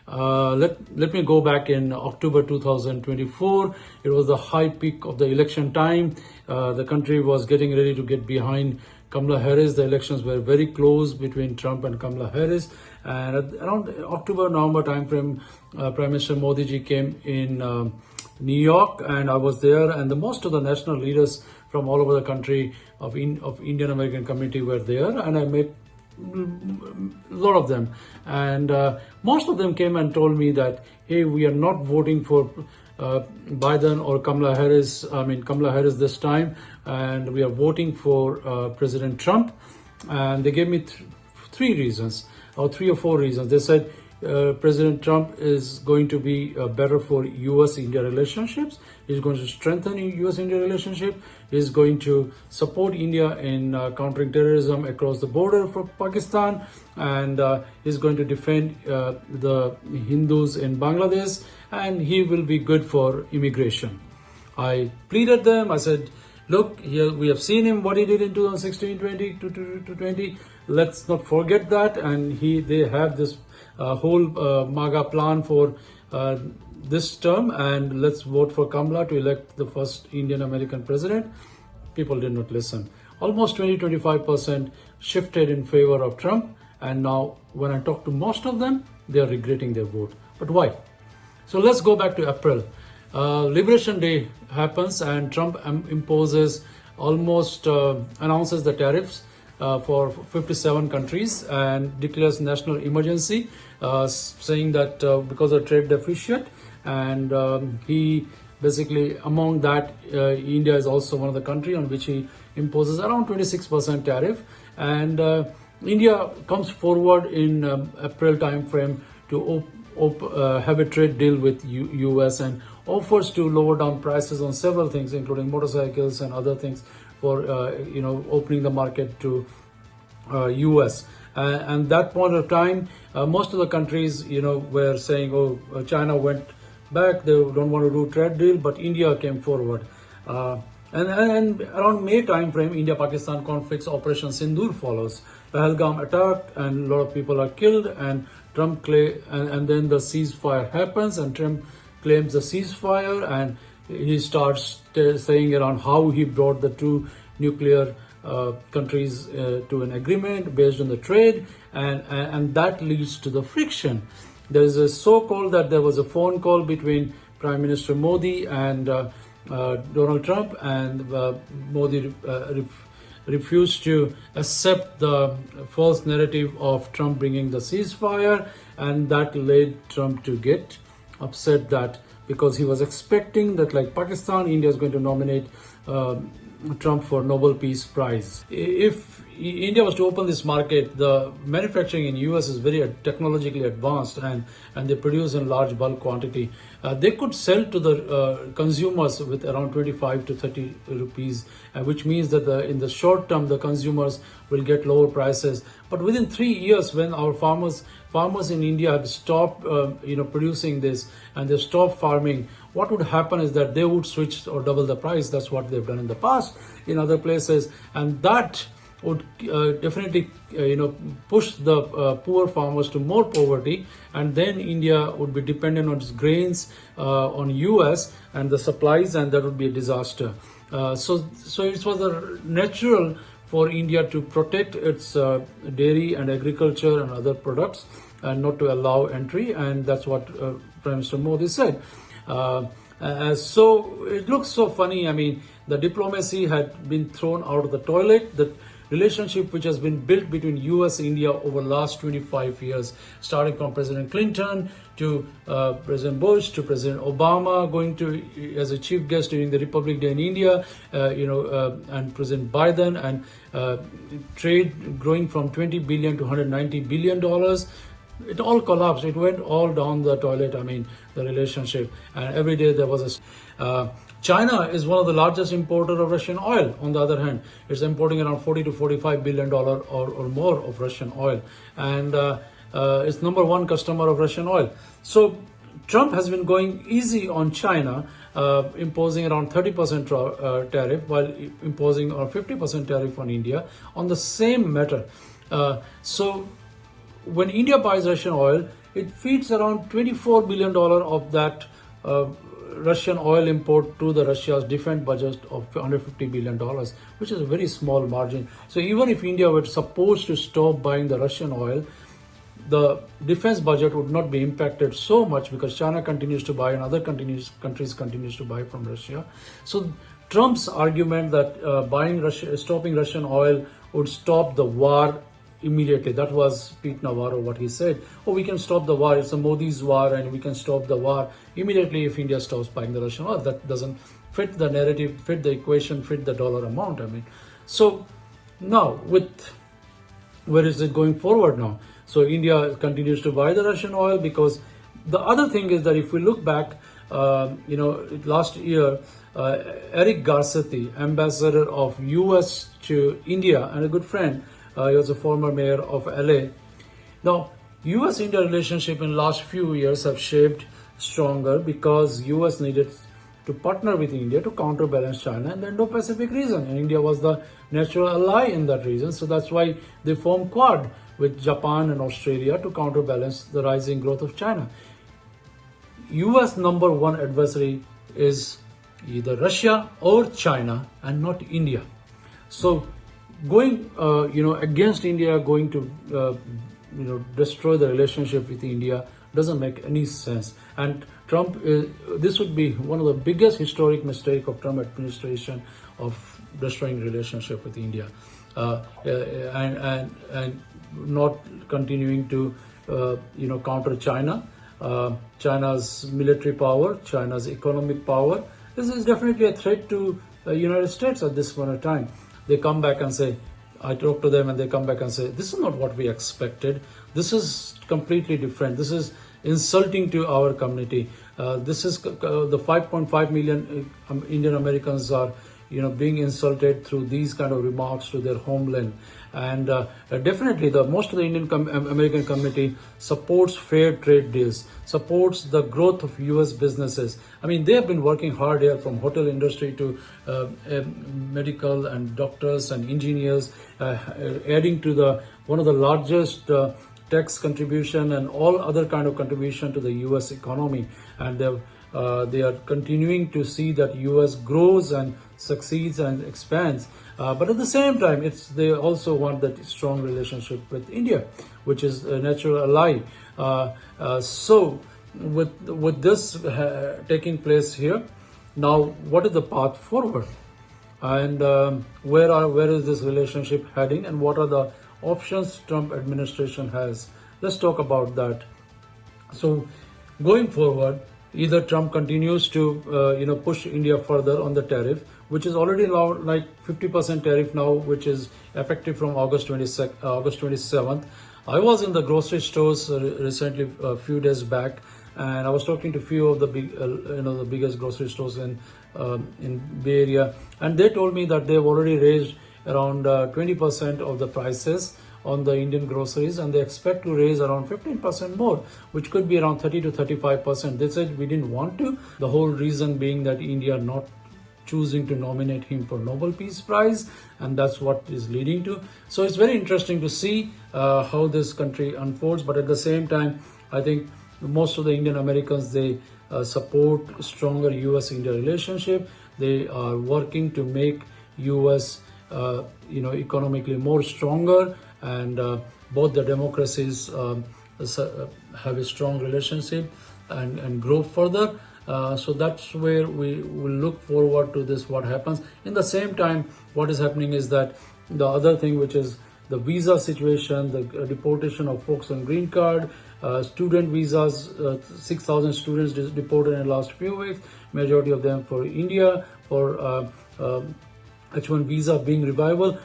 Let me go back in October 2024. It was the high peak of the election time. The country was getting ready to get behind Kamala Harris. The elections were very close between Trump and Kamala Harris. And around October-November timeframe, Prime Minister Modi ji came in New York, and I was there. And most of the national leaders from all over the country of Indian American community were there, and I met a lot of them, and most of them came and told me that, hey, we are not voting for Biden or Kamala Harris. Kamala Harris this time, and we are voting for President Trump. And they gave me three reasons, or three or four reasons. They said President Trump is going to be better for US-India relationships. He's going to strengthen US-India relationship. He's going to support India in countering terrorism across the border for Pakistan, and he's going to defend the Hindus in Bangladesh, and he will be good for immigration. I pleaded them. I said, look, here we have seen him, what he did in 2016, 2020. Let's not forget that. And they have this whole MAGA plan for this term, and let's vote for Kamala to elect the first Indian American president. People did not listen. Almost 20-25% shifted in favor of Trump, and now when I talk to most of them, they are regretting their vote. But why? So let's go back to April. Liberation Day happens, and Trump announces the tariffs for 57 countries and declares national emergency, saying that because of trade deficit, and he basically, among that, India is also one of the countries on which he imposes around 26% tariff, and India comes forward in April timeframe to have a trade deal with US and offers to lower down prices on several things, including motorcycles and other things, for opening the market to US. And that point of time, most of the countries were saying, oh, China went back, they don't want to do trade deal, but India came forward. And around May time frame, India-Pakistan conflicts, Operation Sindoor follows. Pahalgam attack, and a lot of people are killed, and and then the ceasefire happens, and Trump claims the ceasefire, and he starts saying around how he brought the two nuclear countries to an agreement based on the trade, and that leads to the friction. There is a so-called that there was a phone call between Prime Minister Modi and Donald Trump, and Modi refused to accept the false narrative of Trump bringing the ceasefire, and that led Trump to get upset, that because he was expecting that, like Pakistan, India is going to nominate Trump for Nobel Peace Prize. If India was to open this market, the manufacturing in US is very technologically advanced, and they produce in large bulk quantity. They could sell to the consumers with around 25 to 30 rupees, which means that in the short term, the consumers will get lower prices. But within 3 years, when our farmers in India have stopped producing this, and they stopped farming, what would happen is that they would switch or double the price. That's what they've done in the past in other places, and that would definitely push the poor farmers to more poverty, and then India would be dependent on its grains on US and the supplies, and that would be a disaster. So it was natural for India to protect its dairy and agriculture and other products, and not to allow entry, and that's what Prime Minister Modi said. So it looks so funny. I mean, the diplomacy had been thrown out of the toilet. The relationship which has been built between US and India over the last 25 years, starting from President Clinton to President Bush to President Obama, going to as a chief guest during the Republic Day in India, and President Biden, and trade growing from $20 billion to $190 billion. It all collapsed. It went all down the toilet. I mean, the relationship. And every day there was China is one of the largest importers of Russian oil. On the other hand, it's importing around $40 to $45 billion or more of Russian oil. And it's number one customer of Russian oil. So Trump has been going easy on China, imposing around 30% tariff, while imposing around 50% tariff on India on the same matter. So when India buys Russian oil, it feeds around $24 billion of that Russian oil import to the Russia's defense budget of $150 billion, which is a very small margin. So even if India were supposed to stop buying the Russian oil, the defense budget would not be impacted so much because China continues to buy and other countries continues to buy from Russia. So Trump's argument that stopping Russian oil would stop the war immediately. That was Pete Navarro, what he said. Oh, we can stop the war. It's a Modi's war and we can stop the war immediately if India stops buying the Russian oil. That doesn't fit the narrative, fit the equation, fit the dollar amount. So now where is it going forward now? So India continues to buy the Russian oil because the other thing is that if we look back, last year, Eric Garcetti, ambassador of US to India and a good friend, he was a former mayor of LA. Now, US-India relationship in last few years have shaped stronger because US needed to partner with India to counterbalance China in the Indo-Pacific region. And India was the natural ally in that region. So that's why they formed Quad with Japan and Australia to counterbalance the rising growth of China. US number one adversary is either Russia or China and not India. So going against India, going to destroy the relationship with India doesn't make any sense. And this would be one of the biggest historic mistake of Trump administration of destroying relationship with India and not continuing to counter China. China's military power, China's economic power. This is definitely a threat to the United States at this point of time. They come back and say, I talk to them and they come back and say, this is not what we expected. This is completely different. This is insulting to our community. This is the 5.5 million Indian Americans are being insulted through these kind of remarks to their homeland. And definitely most of the Indian American community supports fair trade deals, supports the growth of US businesses. They have been working hard here, from hotel industry to medical and doctors and engineers, adding to one of the largest tax contribution and all other kind of contribution to the US economy. And they are continuing to see that US grows and succeeds and expands. But at the same time, they also want that strong relationship with India, which is a natural ally. So with this taking place here, now what is the path forward? And where is this relationship heading, and what are the options Trump administration has? Let's talk about that. So going forward, either Trump continues to push India further on the tariff, which is already now like 50% tariff now, which is effective from August 27th. I was in the grocery stores recently, a few days back, and I was talking to a few of the the biggest grocery stores in Bay Area, and they told me that they've already raised around 20% of the prices on the Indian groceries, and they expect to raise around 15% more, which could be around 30 to 35%. They said we didn't want to. The whole reason being that India not choosing to nominate him for Nobel Peace Prize, and that's what is leading to. So it's very interesting to see how this country unfolds. But at the same time, I think most of the Indian Americans, they support stronger US-India relationship. They are working to make US economically more stronger, and both the democracies have a strong relationship and grow further. So that's where we will look forward to this, what happens. In the same time, what is happening is that the other thing, which is the visa situation, the deportation of folks on green card, student visas, 6,000 students deported in the last few weeks, majority of them for India, for H1 visa being revival.